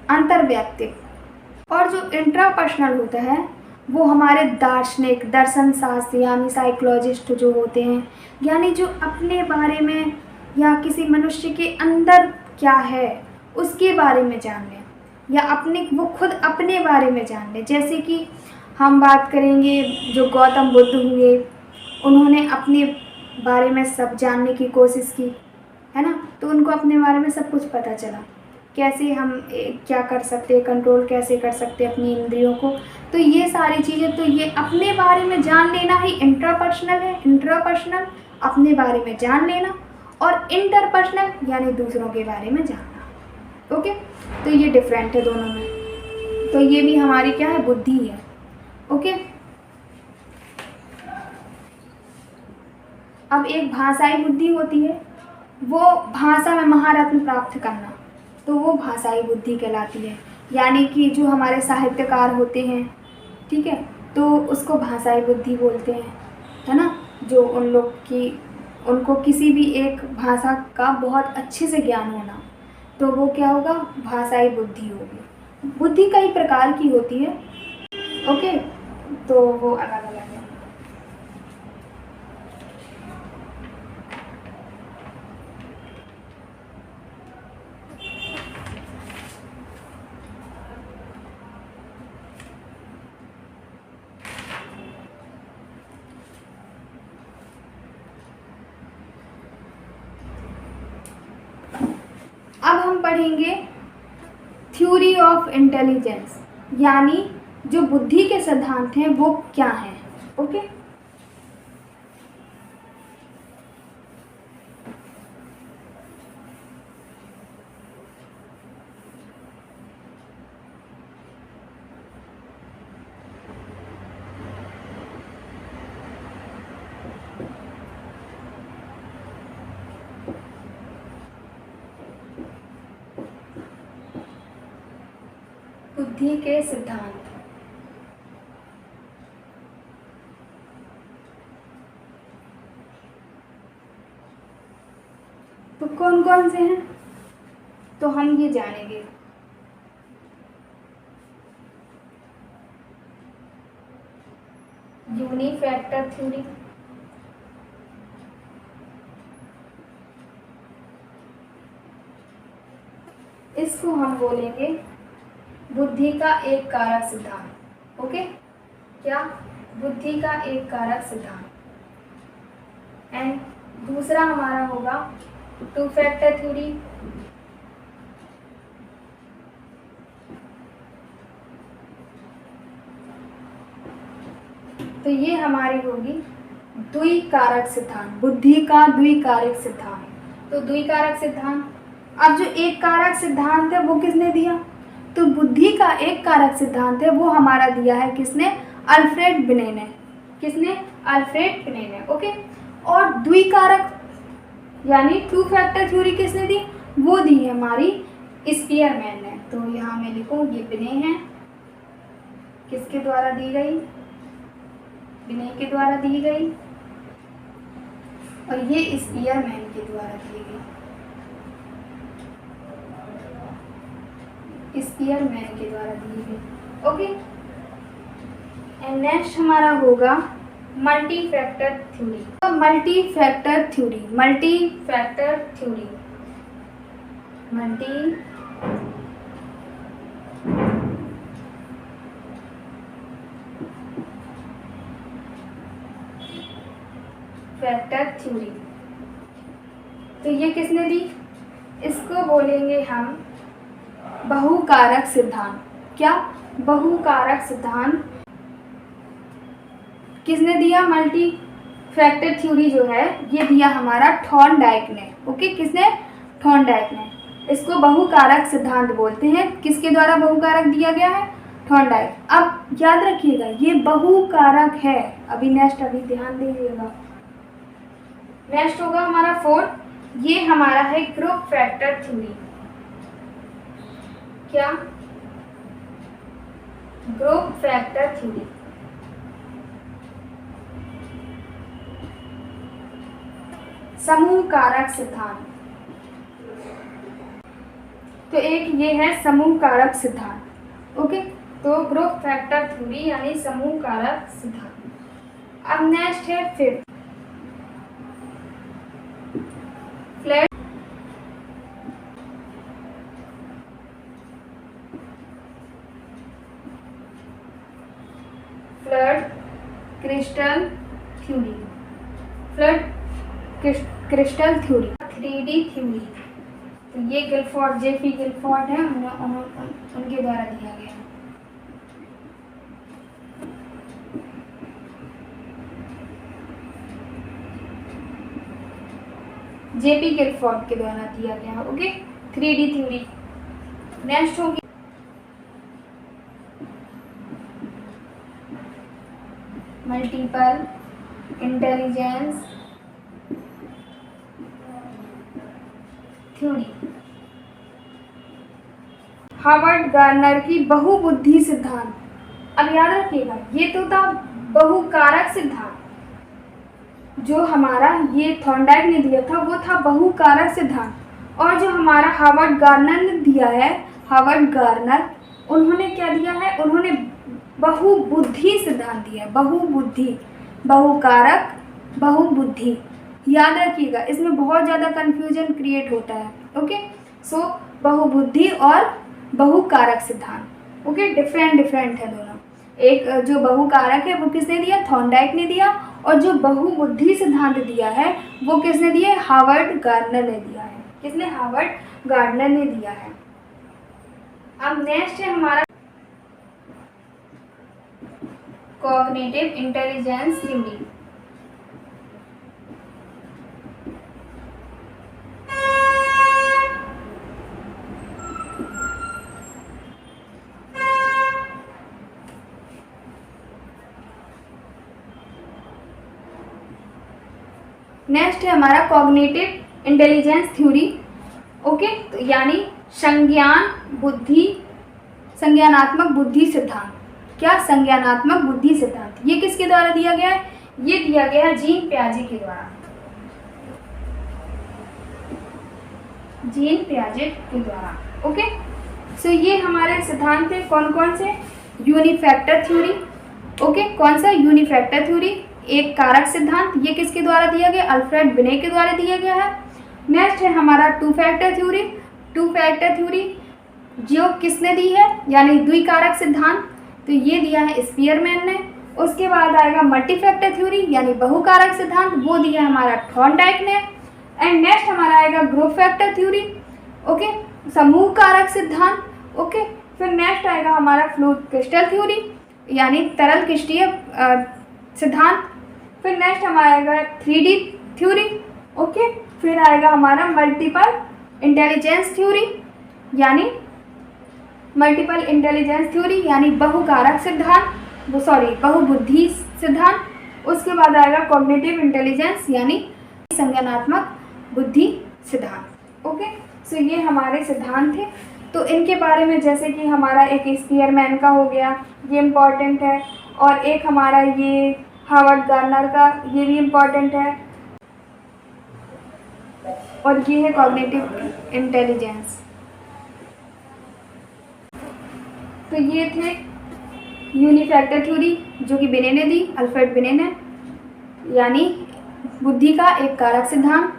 अंतर्वैयक्तिक। और जो इंट्रापर्सनल होता है वो हमारे दार्शनिक, दर्शन शास्त्र यानी साइकोलॉजिस्ट जो होते हैं, यानी जो अपने बारे में या किसी मनुष्य के अंदर क्या है उसके बारे में जान लें, या वो खुद अपने बारे में जान लें। जैसे कि हम बात करेंगे जो गौतम बुद्ध हुए, उन्होंने अपने बारे में सब जानने की कोशिश की, है ना। तो उनको अपने बारे में सब कुछ पता चला, कैसे हम क्या कर सकते हैं, कंट्रोल कैसे कर सकते हैं अपनी इंद्रियों को। तो ये सारी चीज़ें, तो ये अपने बारे में जान लेना ही इंट्रापर्सनल है। इंट्रापर्सनल अपने बारे में जान लेना, और इंटरपर्सनल यानी दूसरों के बारे में जानना। ओके, तो ये डिफरेंट है दोनों में। तो ये भी हमारी क्या है? बुद्धि है। ओके, अब एक भाषाई बुद्धि होती है, वो भाषा में महारत्न प्राप्त करना, तो वो भाषाई बुद्धि कहलाती है। यानी कि जो हमारे साहित्यकार होते हैं, ठीक है। तो उसको भाषाई बुद्धि बोलते हैं, है ना। जो उन लोग की उनको किसी भी एक भाषा का बहुत अच्छे से ज्ञान होना, तो वो क्या होगा, भाषाई बुद्धि होगी। बुद्धि कई प्रकार की होती है, ओके, तो वो अलग अलग है। अब हम पढ़ेंगे थ्योरी ऑफ इंटेलिजेंस, यानी जो बुद्धि के सिद्धांत हैं वो क्या हैं, ओके। बुद्धि के सिद्धांत, तो कौन कौन से हैं, तो हम ये जानेंगे। यूनिफैक्टर थ्योरी, इसको हम बोलेंगे बुद्धि का एक कारक सिद्धांत, ओके। क्या, बुद्धि का एक कारक सिद्धांत। एंड दूसरा हमारा होगा टू फैक्टर थ्योरी, तो ये हमारी होगी द्विकारक सिद्धांत, बुद्धि का द्विकारक सिद्धांत। तो द्विकारक सिद्धांत, अब जो एक कारक सिद्धांत है वो किसने दिया, तो बुद्धि का एक कारक सिद्धांत है वो हमारा दिया है किसने, अल्फ्रेड बिने ने। किसने, अल्फ्रेड बिने ने, ओके। और द्विकारक यानी टू फैक्टर थ्योरी किसने दी, वो दी है हमारी स्पीयरमैन ने। तो यहाँ मैं लिखूँ ये बिने हैं, किसके द्वारा दी गई, बिने के द्वारा दी गई, और ये स्पीयरमैन के द्वारा दी गई, स्पीयरमैन के द्वारा दी गई, ओके। एंड नेक्स्ट हमारा होगा multi factor theory. Multi factor theory, multi factor theory, multi factor theory, तो ये किसने दी, इसको बोलेंगे हम बहुकारक सिद्धांत। क्या, बहुकारक सिद्धांत किसने दिया, मल्टी फैक्टर थ्योरी जो है ये दिया हमारा थॉर्नडाइक ने, ओके। किसने, थॉर्नडाइक ने। इसको बहुकारक सिद्धांत बोलते हैं, किसके द्वारा बहुकारक दिया गया है, थॉर्नडाइक। अब याद रखिएगा ये बहुकारक है, अभी नेक्स्ट, अभी ध्यान दीजिएगा। नेक्स्ट होगा हमारा फोर्थ, ये हमारा है ग्रुप फैक्टर थ्योरी। क्या, ग्रुप फैक्टर थ्योरी, समूह कारक सिद्धांत। तो एक ये है समूह कारक सिद्धांत, ओके। तो ग्रुप फैक्टर थ्योरी यानी समूह कारक सिद्धांत। अब नेक्स्ट है fifth, flat flood crystal theory, flood crystal theory, 3D theory. तो ये गिलफोर्ड, जेपी गिलफोर्ड है, उनके द्वारा दिया गया। जेपी गिलफोर्ड के द्वारा दिया गया, ओके। 3D theory. नेक्स्ट होगी multiple intelligence theory, Harvard Garner की बहुबुद्धि सिद्धांत, अब याद रखिएगा, ये तो था बहुकारक सिद्धांत। जो हमारा ये थॉर्नडाइक ने दिया था वो था बहुकारक सिद्धांत, और जो हमारा हार्वर्ड गार्नर ने दिया है, हार्वर्ड गार्नर, उन्होंने क्या दिया है, उन्होंने बहुबुद्धि सिद्धांत दिया है। बहुबुद्धि, बहुकारक, बहुबुद्धि। याद रखिएगा, इसमें बहुत ज़्यादा कन्फ्यूजन क्रिएट होता है। ओके, सो बहुबुद्धि और बहुकारक सिद्धांत, ओके, डिफरेंट है दोनों। एक जो बहुकारक है वो किसने दिया, थॉर्नडाइक ने दिया, और जो बहुबुद्धि सिद्धांत दिया है वो किसने दिया है, हार्वर्ड गार्नर ने दिया है। किसने, हार्वर्ड गार्नर ने दिया है। अब नेक्स्ट है हमारा कॉग्निटिव इंटेलिजेंस थ्योरी। नेक्स्ट है हमारा कॉग्निटिव इंटेलिजेंस थ्योरी। ओके, तो यानी संज्ञानात्मक बुद्धि सिद्धांत। क्या, संज्ञानात्मक बुद्धि सिद्धांत। ये किसके द्वारा दिया गया है, ये दिया गया है जीन पियाजे के द्वारा। जीन पियाजे के द्वारा। ओके, सो ये हमारे सिद्धांत थे कौन कौन से, यूनिफैक्टर थ्योरी। ओके, कौन सा, यूनिफैक्टर थ्योरी, एक कारक सिद्धांत। ये किसके द्वारा दिया गया, अल्फ्रेड बिने के द्वारा दिया गया है। नेक्स्ट है हमारा two factor theory. Two factor theory जो किसने दी है, यानी द्विकारक सिद्धांत, तो ये दिया है स्पीयरमैन ने। उसके बाद आएगा मल्टी फैक्टर थ्योरी यानी बहुकारक सिद्धांत, वो दिया है हमारा थॉर्नडाइक ने। एंड नेक्स्ट हमारा आएगा ग्रुप फैक्टर थ्योरी, ओके, समूह कारक सिद्धांत। ओके, फिर नेक्स्ट आएगा हमारा फ्लूइड क्रिस्टल थ्योरी यानी तरल क्रिस्टलीय सिद्धांत। फिर नेक्स्ट हमारा आएगा 3D थ्योरी। ओके, फिर आएगा हमारा मल्टीपल इंटेलिजेंस थ्योरी यानी बहुकारक सिद्धांत, बहुबुद्धि सिद्धांत। उसके बाद आएगा कॉग्निटिव इंटेलिजेंस यानी संज्ञानात्मक बुद्धि सिद्धांत। ओके, सो ये हमारे सिद्धांत थे। तो इनके बारे में जैसे कि हमारा एक स्पीयरमैन का हो गया, ये इम्पॉर्टेंट है, और एक हमारा ये हार्वर्ड गार्नर का, ये भी इम्पॉर्टेंट है, और ये है कॉग्निटिव इंटेलिजेंस। तो ये थे यूनिफैक्टर थ्योरी जो कि बिने ने दी, अल्फ्रेड बिने ने, यानी बुद्धि का एक कारक सिद्धांत।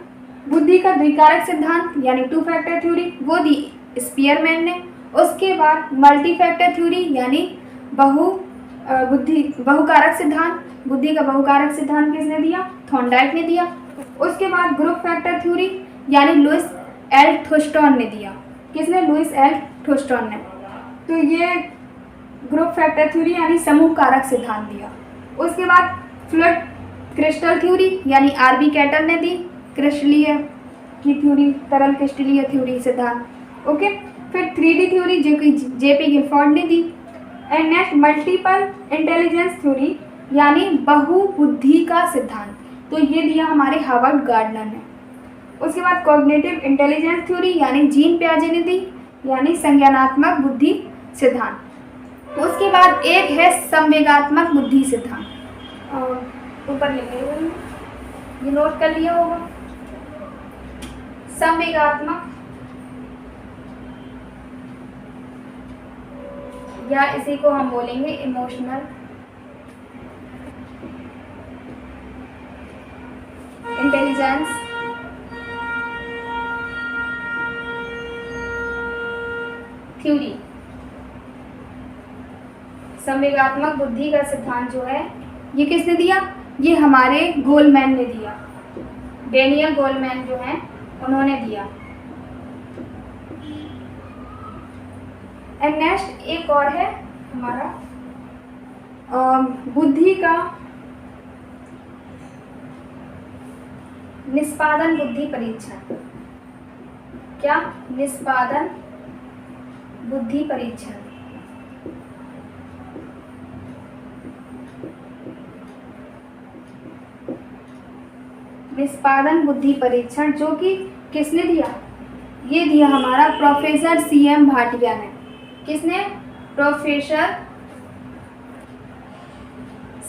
बुद्धि का द्विकारक सिद्धांत यानी टू फैक्टर थ्योरी, वो दी स्पीयरमैन ने। उसके बाद मल्टी फैक्टर थ्योरी यानी बहुकारक सिद्धांत। बुद्धि का बहुकारक सिद्धांत किसने दिया, थॉर्नडाइक ने दिया। उसके बाद ग्रुप फैक्टर थ्योरी यानी लुईस एल थर्स्टन ने दिया। किसने, लुईस एल थर्स्टन ने। तो ये ग्रुप फैक्टर थ्योरी यानी समूह कारक सिद्धांत दिया। उसके बाद फ्लूइड क्रिस्टल थ्योरी यानी आरबी कैटल ने दी, क्रिस्टलीय की थ्योरी, तरल क्रिस्टलीय थ्योरी सिद्धांत। ओके, फिर 3D थ्योरी जो कि जेपी गिलफोर्ड ने दी। And next multiple intelligence theory यानी बहुबुद्धि का सिद्धांत, तो ये दिया हमारे हार्वर्ड गार्डनर ने। उसके बाद कॉग्निटिव इंटेलिजेंस थ्योरी यानी जीन पियाजे ने दी, यानी संज्ञानात्मक बुद्धि सिद्धांत। उसके बाद एक है संवेगात्मक बुद्धि सिद्धांत, ऊपर लिखे हुए हैं, ये नोट कर लिया होगा। संवेगात्मक या इसी को हम बोलेंगे इमोशनल इंटेलिजेंस थ्योरी। संवेगात्मक बुद्धि का सिद्धांत जो है ये किसने दिया, ये हमारे गोलमैन ने दिया, डेनियल गोलमैन जो हैं उन्होंने दिया। एंड नेक्स्ट एक और है हमारा बुद्धि का निष्पादन बुद्धि परीक्षण। क्या, निष्पादन बुद्धि परीक्षण। निष्पादन बुद्धि परीक्षण जो कि किसने दिया, ये दिया हमारा प्रोफेसर CM भाटिया ने। किसने, प्रोफेसर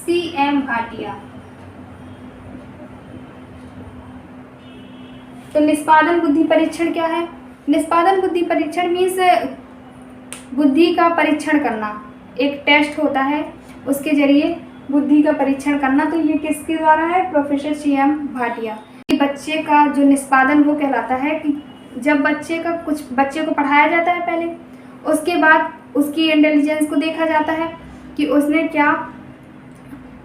CM भाटिया। तो निष्पादन बुद्धि परीक्षण क्या है? निष्पादन बुद्धि परीक्षण मीन्स बुद्धि का परीक्षण करना, एक टेस्ट होता है उसके जरिए बुद्धि का परीक्षण करना। तो ये किसके द्वारा है? Professor CM Bhatia. बच्चे का जो निष्पादन वो कहलाता है कि जब बच्चे को पढ़ाया जाता है पहले, उसके बाद उसकी इंटेलिजेंस को देखा जाता है कि उसने क्या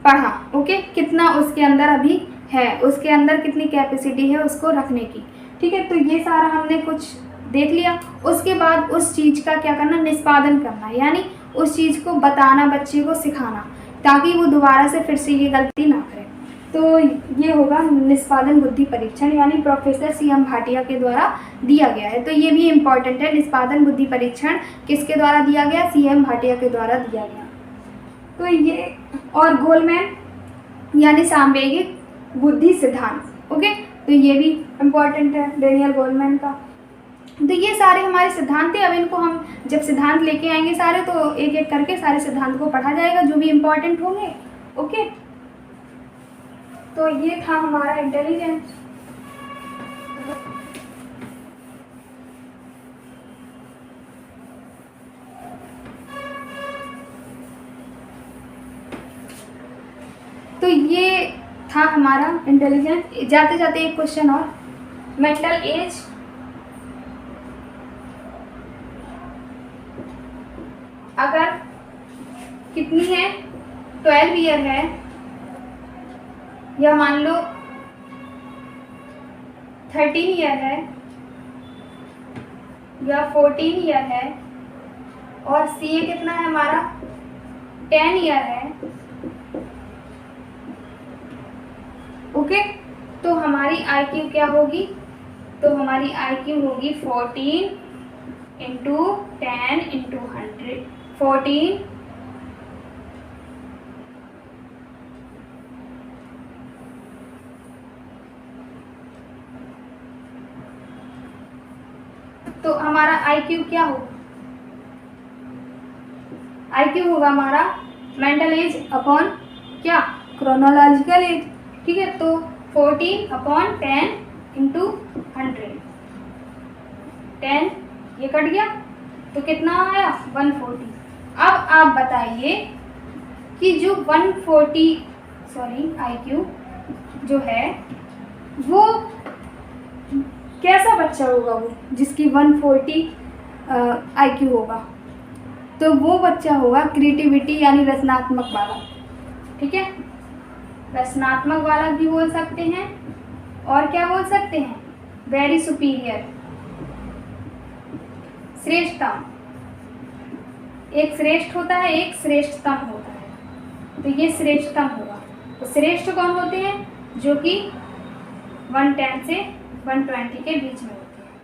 पढ़ा, ओके, कितना उसके अंदर अभी है, उसके अंदर कितनी कैपेसिटी है उसको रखने की, ठीक है। तो ये सारा हमने कुछ देख लिया। उसके बाद उस चीज़ का क्या करना? निष्पादन करना, यानी उस चीज़ को बताना, बच्चे को सिखाना, ताकि वो दोबारा से फिर से ये गलती ना करे। तो ये होगा निष्पादन बुद्धि परीक्षण, यानी प्रोफेसर CM भाटिया के द्वारा दिया गया है। तो ये भी इम्पॉर्टेंट है, निष्पादन बुद्धि परीक्षण किसके द्वारा दिया गया? CM भाटिया के द्वारा दिया गया। तो ये और गोलमैन यानी सामवेगिक बुद्धि सिद्धांत, ओके, तो ये भी इम्पॉर्टेंट है डेनियल गोलमैन का। तो ये सारे हमारे सिद्धांत थे। अब इनको हम जब सिद्धांत लेके आएंगे सारे, तो एक एक करके सारे सिद्धांत को पढ़ा जाएगा जो भी इम्पॉर्टेंट होंगे, ओके। तो ये था हमारा इंटेलिजेंस। तो ये था हमारा इंटेलिजेंस। जाते जाते एक क्वेश्चन और, मेंटल एज अगर कितनी है? 12 ईयर है, या मान लो 13 ईयर है, या 14 ईयर है, और CA कितना है हमारा? 10 ईयर है, ओके। तो हमारी IQ क्या होगी? तो हमारी IQ होगी 14 इंटू 10 इंटू 100, 14 तो हमारा IQ क्या होगा? IQ होगा हमारा मेंटल एज अपॉन क्या? क्रोनोलॉजिकल एज, ठीक है। तो 14 अपॉन 10 इंटू 100, 10 ये कट गया तो कितना आया? 140। अब आप बताइए कि जो 140 IQ जो है वो कैसा बच्चा होगा, वो जिसकी 140 IQ होगा? तो वो बच्चा होगा क्रिएटिविटी यानी रचनात्मक वाला, ठीक है। रचनात्मक वाला भी बोल सकते हैं, और क्या बोल सकते हैं? वेरी सुपीरियर, श्रेष्ठतम। एक श्रेष्ठ होता है, एक श्रेष्ठतम होता है, तो ये श्रेष्ठतम होगा। तो श्रेष्ठ कौन होते हैं? जो कि 110 से 120 के बीच में होते हैं,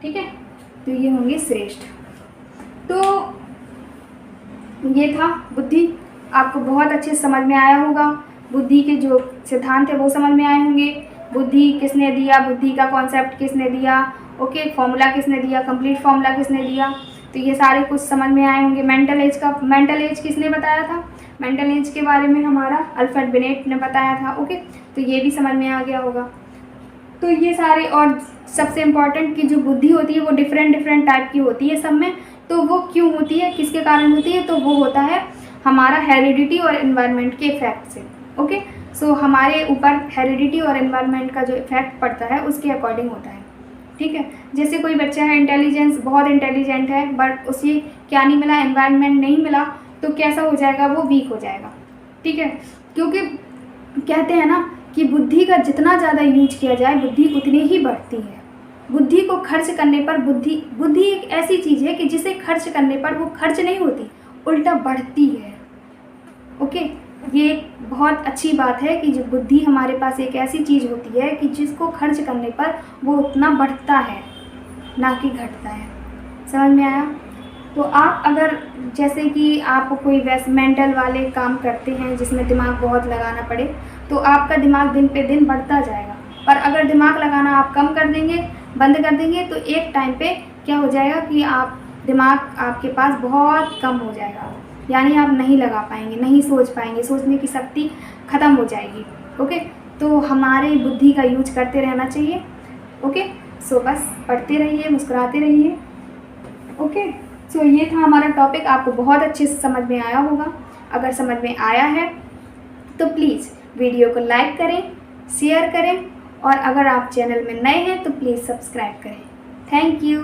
ठीक है। तो ये होंगे श्रेष्ठ। तो ये था बुद्धि, आपको बहुत अच्छे से समझ में आया होगा। बुद्धि के जो सिद्धांत है वो समझ में आए होंगे। बुद्धि किसने दिया, बुद्धि का कॉन्सेप्ट किसने दिया, ओके, फॉर्मूला किसने दिया, कंप्लीट फॉर्मूला किसने दिया, तो ये सारे कुछ समझ में आए होंगे। मेंटल एज किसने बताया था? मेंटल एज के बारे में हमारा अल्फ्रेड बिनेट ने बताया था, ओके, तो ये भी समझ में आ गया होगा। तो ये सारे, और सबसे इम्पॉर्टेंट कि जो बुद्धि होती है वो डिफरेंट टाइप की होती है सब में। तो वो क्यों होती है, किसके कारण होती है? तो वो होता है हमारा हेरिडिटी और एनवायरनमेंट के इफेक्ट से, ओके। सो हमारे ऊपर हेरिडिटी और एनवायरनमेंट का जो इफेक्ट पड़ता है उसके अकॉर्डिंग होता है, ठीक है। जैसे कोई बच्चा है इंटेलिजेंस, बहुत इंटेलिजेंट है, बट उसे क्या नहीं मिला, एनवायरनमेंट नहीं मिला, तो कैसा हो जाएगा? वो वीक हो जाएगा, ठीक है। क्योंकि कहते हैं ना कि बुद्धि का जितना ज़्यादा यूज किया जाए बुद्धि उतनी ही बढ़ती है। बुद्धि को खर्च करने पर बुद्धि एक ऐसी चीज़ है कि जिसे खर्च करने पर वो खर्च नहीं होती, उल्टा बढ़ती है, ओके। ये बहुत अच्छी बात है कि जो बुद्धि हमारे पास एक ऐसी चीज़ होती है कि जिसको खर्च करने पर वो उतना बढ़ता है, ना कि घटता है। समझ में आया? तो आप अगर जैसे कि आप कोई वैसे मेंटल वाले काम करते हैं जिसमें दिमाग बहुत लगाना पड़े, तो आपका दिमाग दिन पे दिन बढ़ता जाएगा। पर अगर दिमाग लगाना आप कम कर देंगे, बंद कर देंगे, तो एक टाइम पे क्या हो जाएगा कि दिमाग आपके पास बहुत कम हो जाएगा, यानी आप नहीं लगा पाएंगे, नहीं सोच पाएंगे, सोचने की शक्ति ख़त्म हो जाएगी। ओके, तो हमारी बुद्धि का यूज करते रहना चाहिए। ओके, सो बस पढ़ते रहिए, मुस्कुराते रहिए। ओके, सो ये था हमारा टॉपिक, आपको बहुत अच्छे से समझ में आया होगा। अगर समझ में आया है तो प्लीज़ वीडियो को लाइक करें, शेयर करें, और अगर आप चैनल में नए हैं तो प्लीज़ सब्सक्राइब करें। Thank you.